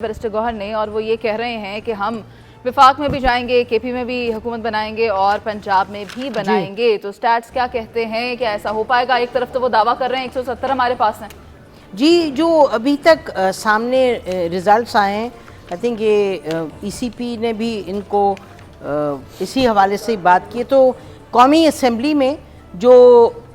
Barrister Gauhar ने, और वो ये कह रहे हैं कि हम विफाक में भी जाएंगे, केपी में भी हुकूमत बनाएंगे और पंजाब में भी बनाएंगे। तो स्टैट्स क्या कहते हैं, क्या ऐसा हो पाएगा? एक तरफ तो वो दावा कर रहे हैं 170 हमारे पास हैं जी, जो अभी तक सामने रिजल्ट्स आए हैं, आई थिंक ये ईसीपी ने भी इनको इसी हवाले से बात की। तो कौमी असम्बली में जो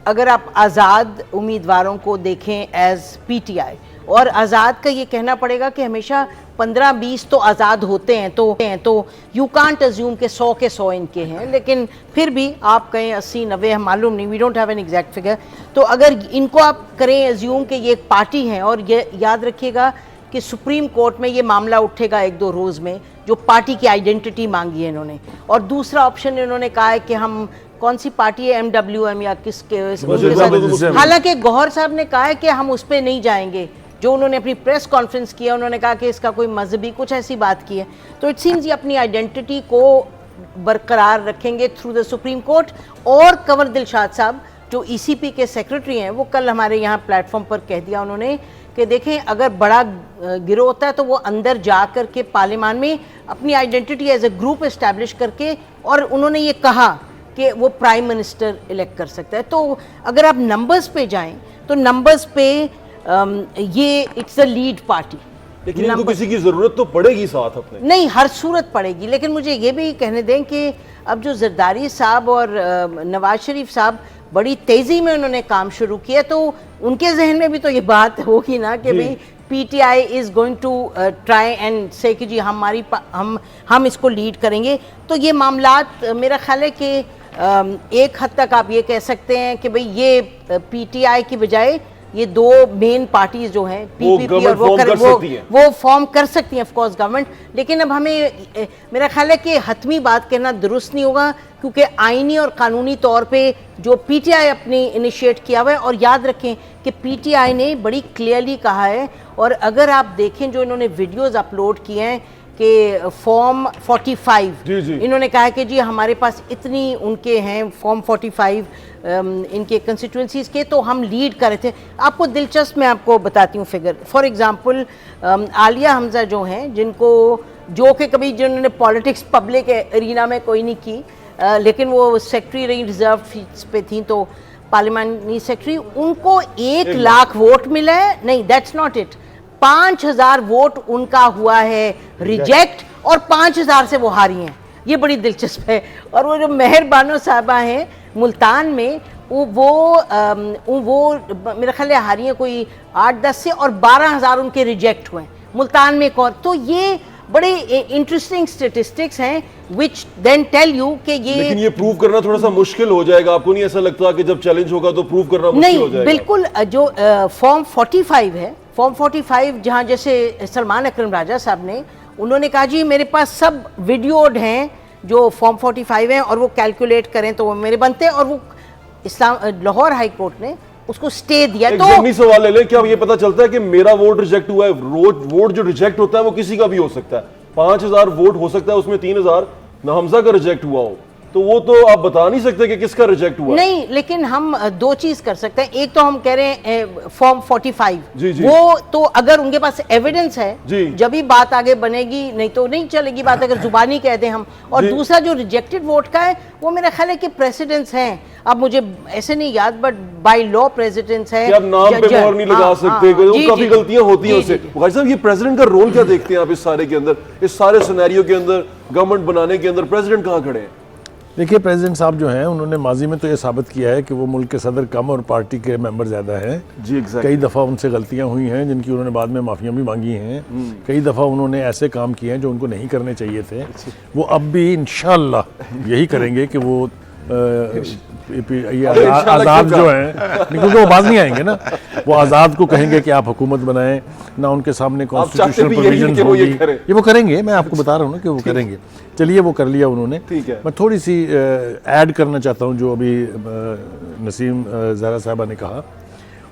अगर आप आज़ाद उम्मीदवारों को देखें एज पीटीआई, और आज़ाद का ये कहना पड़ेगा कि हमेशा 15-20 तो आज़ाद होते हैं, तो यू कांट अज्यूम के 100 इनके हैं, लेकिन फिर भी आप कहें 80-90, हम मालूम नहीं, we don't have an exact figure. तो अगर इनको आप करें अज्यूम कि ये एक पार्टी हैं, और ये याद रखिएगा कि सुप्रीम कोर्ट में ये मामला उठेगा 1-2 रोज़ में, जो पार्टी की आइडेंटिटी मांगी है इन्होंने। और दूसरा ऑप्शन इन्होंने कहा है कि हम कौन सी पार्टी है, MWM या किसके, हालांकि गौहर साहब ने कहा है कि हम उस पर नहीं जाएंगे। जो उन्होंने अपनी प्रेस कॉन्फ्रेंस किया, उन्होंने कहा कि इसका कोई मजहबी कुछ ऐसी बात की है। तो इट सीम्स ये अपनी आइडेंटिटी को बरकरार रखेंगे थ्रू द सुप्रीम कोर्ट। और कंवर दिलशाद साहब जो ईसीपी के सेक्रेटरी हैं, वो कल हमारे यहाँ प्लेटफॉर्म पर कह दिया उन्होंने कि देखें, अगर बड़ा गिरोह होता है तो वो अंदर जा कर के पार्लियामान में अपनी identity as a group establish करके, और उन्होंने ये कहा कि वो प्राइम मिनिस्टर इलेक्ट कर सकता है। तो अगर आप नंबर्स पे जाएं तो नंबर्स पे ये इट्स अ लीड पार्टी, लेकिन इनको किसी की जरूरत तो पड़ेगी साथ अपने। नहीं, हर सूरत पड़ेगी। लेकिन मुझे ये भी कहने दें कि अब जो जरदारी साहब और नवाज शरीफ साहब बड़ी तेजी में उन्होंने काम शुरू किया, तो उनके जहन में भी तो ये बात होगी ना कि भाई PTI is going to try and say कि जी हम इसको लीड करेंगे। तो ये मामलात मेरा ख्याल है कि एक हद तक आप ये कह सकते हैं कि भाई ये पीटीआई की बजाय ये दो मेन पार्टीज जो हैं, पीपीपी और वो फॉर्म कर सकती हैं ऑफ कोर्स गवर्नमेंट। लेकिन अब हमें मेरा ख्याल है कि हतमी बात कहना दुरुस्त नहीं होगा, क्योंकि आईनी और कानूनी तौर पे जो पीटीआई अपनी इनिशिएट किया हुआ है। और याद रखें कि पीटीआई ने बड़ी क्लियरली कहा है, और अगर आप देखें जो इन्होंने वीडियोस अपलोड किए हैं कि फॉर्म 45 इन्होंने कहा है कि जी हमारे पास इतनी उनके हैं फॉर्म 45 इनके कंस्टिट्यूंसीज के, तो हम लीड कर रहे थे। आपको दिलचस्प मैं आपको बताती हूँ figure. For example Alia Hamza जो हैं, जो कि कभी जिन्होंने पॉलिटिक्स पब्लिक एरिना में कोई नहीं की, लेकिन वो सेक्रेटरी रही, रिजर्व सीट्स पे थी, तो पार्लियामानी सेक्रेटरी, उनको 1 लाख वोट मिला है। नहीं, दैट्स नॉट इट, 5000 वोट उनका हुआ है रिजेक्ट, और 5000 से वो हारी हैं। ये बड़ी दिलचस्प है। और वो जो मेहर बानो साहबा हैं मुल्तान में, वो मेरा ख्याल है हारी हैं कोई 8-10 से, और 12000 उनके रिजेक्ट हुए मुल्तान में। एक और, तो ये बड़े इंटरेस्टिंग स्टेटिस्टिक्स हैं विच देन टेल यू कि ये, लेकिन ये प्रूव करना थोड़ा सा मुश्किल हो जाएगा। आपको नहीं ऐसा लगता कि जब चैलेंज होगा तो प्रूव करना मुश्किल हो जाएगा? नहीं, बिल्कुल। जो फॉर्म 45 है, फॉर्म 45 जहाँ जैसे सलमान अकरम राजा साहब ने, उन्होंने कहा जी मेरे पास सब वीडियोड हैं जो फॉर्म 45 हैं, और वो कैलकुलेट करें तो वो मेरे बनते हैं। और वो लाहौर हाई कोर्ट ने उसको स्टे दिया। तो सवाल ले लें, क्या ये पता चलता है कि मेरा वोट रिजेक्ट हुआ है? वोट जो रिजेक्ट होता है वो किसी का भी हो सकता है। 5000 वोट हो सकता है, उसमें 3000 ना हमजा का रिजेक्ट हुआ हो, तो वो तो आप बता नहीं सकते कि किसका रिजेक्ट हुआ। नहीं, लेकिन हम 2 चीज कर सकते हैं। एक तो हम कह रहे हैं फॉर्म 45 जी। वो तो अगर उनके पास एविडेंस है जब भी बात आगे बनेगी, नहीं तो नहीं चलेगी बात अगर जुबानी कह दें हम। और दूसरा जो रिजेक्टेड वोट का है, वो मेरा ख्याल है कि प्रेसिडेंट्स हैं, अब मुझे ऐसे नहीं याद, बट बाय लॉ प्रेसिडेंट्स है, आप नाम पे मोहर नहीं लगा सकते, काफी गलतियां होती हैं उससे। भाई साहब, ये प्रेसिडेंट का रोल क्या देखते हैं आप इस सारे के अंदर, इस सारे सिनेरियो के अंदर, गवर्नमेंट बनाने के अंदर प्रेसिडेंट कहाँ खड़े हैं? देखिए, प्रेसिडेंट साहब जो हैं, उन्होंने माजी में तो ये साबित किया है कि वो मुल्क के सदर कम और पार्टी के मेंबर ज़्यादा हैं। जी, एग्जैक्टली। कई दफ़ा उनसे गलतियां हुई हैं जिनकी उन्होंने बाद में माफ़ियाँ भी मांगी हैं। कई दफ़ा उन्होंने ऐसे काम किए हैं जो उनको नहीं करने चाहिए थे। वो अब भी इंशाअल्लाह यही करेंगे कि वो ये आज़ाद जो हैं, क्योंकि वो बाज नहीं आएंगे ना, वो आज़ाद को कहेंगे कि आप हुकूमत बनाएं ना, उनके सामने कॉन्स्टिट्यूशनल प्रोविजन होगी, ये वो करेंगे। मैं आपको बता रहा हूँ ना कि वो करेंगे। चलिए, वो कर लिया उन्होंने। मैं थोड़ी सी ऐड करना चाहता हूँ जो अभी नसीम ज़हरा साहबा ने कहा।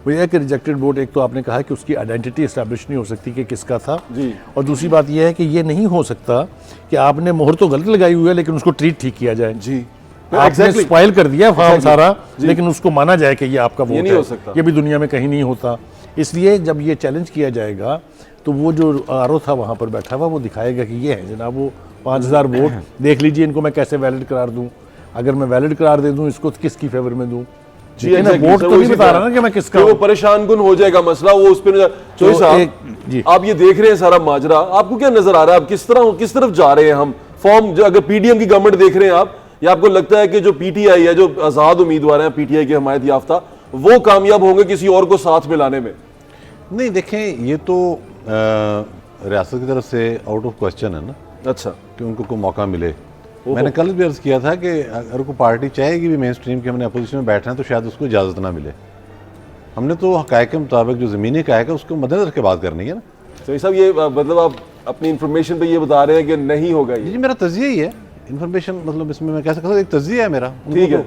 वो यह है कि रिजेक्टेड वोट, एक तो आपने कहा कि उसकी आइडेंटिटी इस्टेब्लिश नहीं हो सकती कि किसका था जी। और दूसरी बात यह है कि ये नहीं हो सकता कि आपने मोहर तो गलत लगाई हुई है लेकिन उसको ट्रीट ठीक किया जाए। जी, आपने स्पॉइल कर दिया फॉर्म सारा, लेकिन उसको माना जाए कि ये आपका वोट है। ये भी दुनिया में कहीं नहीं होता। इसलिए जब ये चैलेंज किया जाएगा तो वो जो आरओ था वहाँ पर बैठा हुआ वो दिखाएगा कि ये है जनाब वो 5000 वोट, देख लीजिए इनको मैं कैसे वैलिड करार दूं, अगर मैं वैलिड करार दे दूं इसको तो किसकी फेवर में दूं। लेकिन exactly, वोट sir, तो नहीं उसी बता रहा तरह। ना कि मैं किसका कि वो हूं। परेशान कुन हो जाएगा मसला, वो उस पर चौधरी जी। साहब आप ये देख रहे हैं सारा माजरा, आपको क्या नजर आ रहा है, आप किस तरफ जा रहे हैं हम फॉर्म, जो अगर पीडीएम की गवर्नमेंट देख रहे हैं आप, या आपको लगता है कि जो पीटीआई है, जो आजाद उम्मीदवार हैं पीटीआई के हमायत याफ्ता, वो कामयाब होंगे किसी और को साथ में लाने में? नहीं देखें, ये तो रियासत की तरफ से आउट ऑफ क्वेश्चन है ना अच्छा, कि उनको कोई मौका मिले। मैंने कल भी अर्ज किया था कि अगर कोई पार्टी चाहेगी भी मेन स्ट्रीम के हमने अपोजिशन में बैठना है तो शायद उसको इजाज़त ना मिले। हमने तो हक़ाइक़ के मुताबिक जो ज़मीनी हक़ाइक़ है उसको मद्देनज़र के बात करनी है ना। तो साहब ये मतलब आप अपनी इंफॉर्मेशन पे ये बता रहे हैं कि नहीं होगा ये? जी मेरा तज़िया ही है, इन्फॉर्मेशन मतलब इसमें मैं कह सकता हूँ एक तज़िया है मेरा। ठीक है।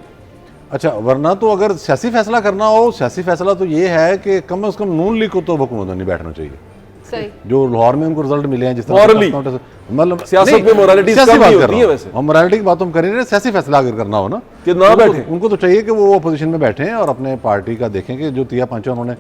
अच्छा, वरना तो अगर सियासी फैसला करना हो, सियासी फैसला तो ये है कि कम से कम नून लीग को तो हुकूमत में नहीं बैठना चाहिए। सही। जो लाहौर में उनको रिजल्ट मिले हैं जिस Morally। मतलब सियासत नहीं, में morality सियासी कम बात नहीं कर होती रहा है हूं। वैसे। हम मोरालिटी की बात हम कर रहे हैं, सियासी फैसला अगर करना हो ना कि ना बैठे। उनको तो चाहिए कि वो अपोजिशन में बैठे हैं और अपने पार्टी का देखें कि जो तिया पंचा उन्होंने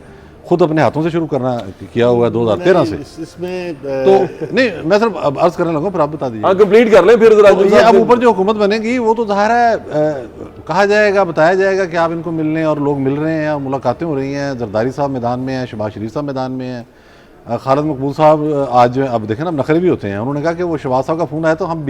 खुद अपने हाथों से शुरू करना किया हुआ है 2013 से। इसमें तो नहीं, मैं सिर्फ अब अर्ज करने लगा, फिर आप बता दीजिए। हाँ कंप्लीट कर लें फिर तो ये अब ऊपर जो हुकूमत बनेगी वो तो ज़ाहिर है कहा जाएगा, बताया जाएगा कि आप इनको मिलने, और लोग मिल रहे हैं, मुलाकातें हो रही हैं। जरदारी साहब मैदान में हैं, शहबाज शरीफ साहब मैदान में हैं, खालिद मकबूल साहब आज अब देखें ना नखरे भी होते हैं, उन्होंने कहा कि वो शहबाज साहब का फ़ोन आया तो हम